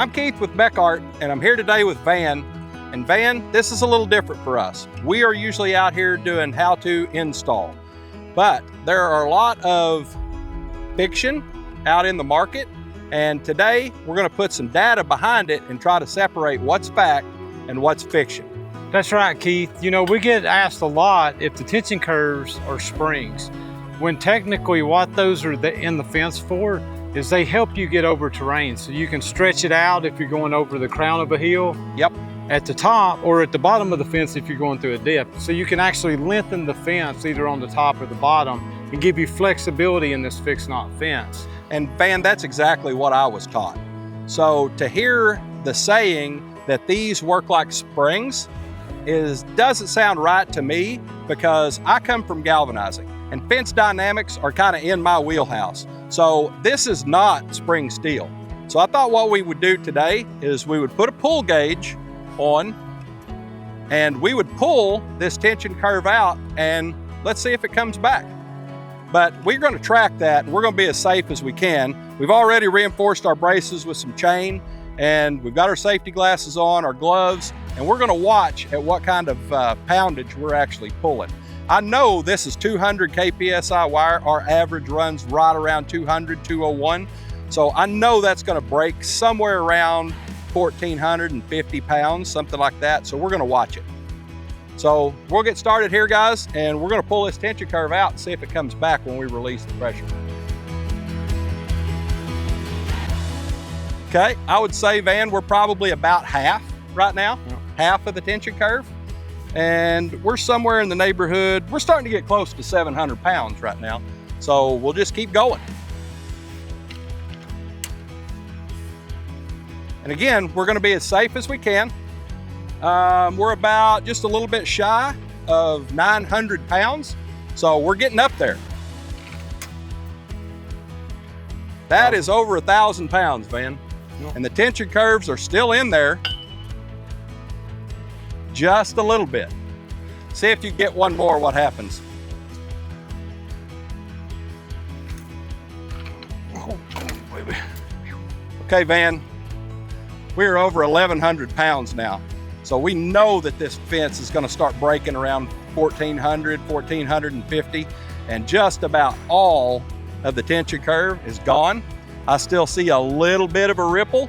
I'm Keith with Bekaert, and I'm here today with Van. And Van, this is a little different for us. We are usually out here doing how to install, but there are a lot of fiction out in the market, and today we're going to put some data behind it and try to separate what's fact and what's fiction. That's right, Keith. You know, we get asked a lot if the tension curves are springs, when technically what those are in the fence for is they help you get over terrain. So you can stretch it out if you're going over the crown of a hill. Yep. At the top or at the bottom of the fence if you're going through a dip. So you can actually lengthen the fence either on the top or the bottom and give you flexibility in this fixed knot fence. And Van, that's exactly what I was taught. So to hear the saying that these work like springs doesn't sound right to me, because I come from galvanizing and fence dynamics are kind of in my wheelhouse. So this is not spring steel. So I thought what we would do today is we would put a pull gauge on and we would pull this tension curve out and let's see if it comes back. But we're going to track that and we're going to be as safe as we can. We've already reinforced our braces with some chain, and we've got our safety glasses on, our gloves, and we're going to watch at what kind of poundage we're actually pulling. I know this is 200 kpsi wire. Our average runs right around 200, 201. So I know that's going to break somewhere around 1,450 pounds, something like that. So we're going to watch it. So we'll get started here, guys, and we're going to pull this tension curve out and see if it comes back when we release the pressure. Okay, I would say, Van, we're probably about half right now, half of the tension curve. And we're somewhere in the neighborhood, we're starting to get close to 700 pounds right now. So we'll just keep going. And again, we're going to be as safe as we can. We're about just a little bit shy of 900 pounds. So we're getting up there. That is over 1,000 pounds, Van. And the tension curves are still in there. Just a little bit. See if you get one more, what happens. Okay, Van, we're over 1,100 pounds now. So we know that this fence is going to start breaking around 1,400, 1,450, and just about all of the tension curve is gone. I still see a little bit of a ripple,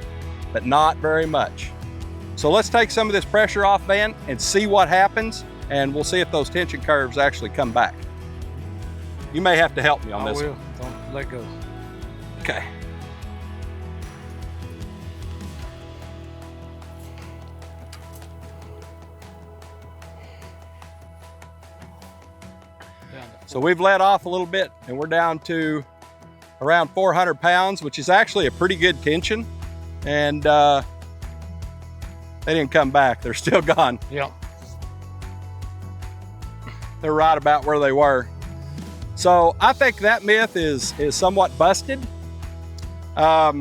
but not very much. So let's take some of this pressure off, Van, and see what happens, and we'll see if those tension curves actually come back. You may have to help me on this. I will. Don't let go. Okay. So we've let off a little bit, and we're down to around 400 pounds, which is actually a pretty good tension. And they didn't come back. They're still gone. Yep. They're right about where they were. So I think that myth is somewhat busted. I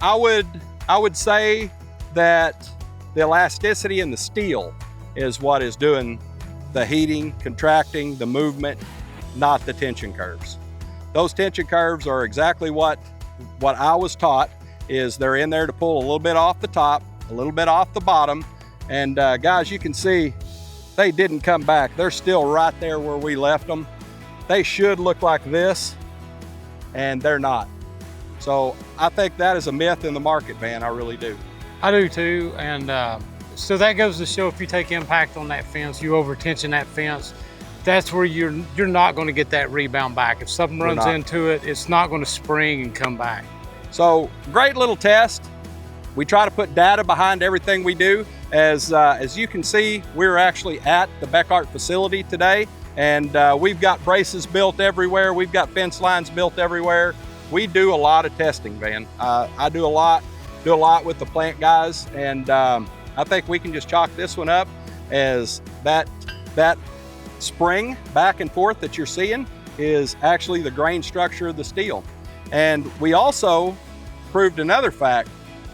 would say that the elasticity in the steel is what is doing the heating, contracting, the movement, not the tension curves. Those tension curves are exactly what I was taught, is they're in there to pull a little bit off the top, a little bit off the bottom. And guys, you can see they didn't come back. They're still right there where we left them. They should look like this, and they're not. So I think that is a myth in the market, Van, I really do. I do too, and so that goes to show if you take impact on that fence, you over tension that fence, that's where you're not going to get that rebound back. If something runs into it, it's not going to spring and come back. So great little test. We try to put data behind everything we do. As you can see, we're actually at the Bekaert facility today, and we've got braces built everywhere. We've got fence lines built everywhere. We do a lot of testing, Van. I do a lot with the plant guys, and I think we can just chalk this one up as that spring back and forth that you're seeing is actually the grain structure of the steel. And we also proved another fact.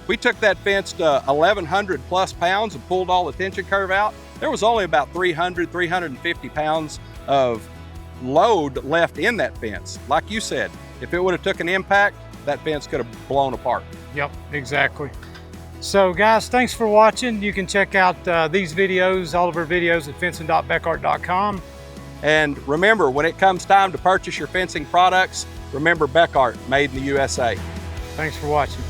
We took that fence to 1,100 plus pounds and pulled all the tension curve out. There was only about 300, 350 pounds of load left in that fence. Like you said, if it would have took an impact, that fence could have blown apart. Yep, exactly. So guys, thanks for watching. You can check out these videos, all of our videos at fencing.bekaert.com. And remember, when it comes time to purchase your fencing products, remember Bekaert, made in the USA. Thanks for watching.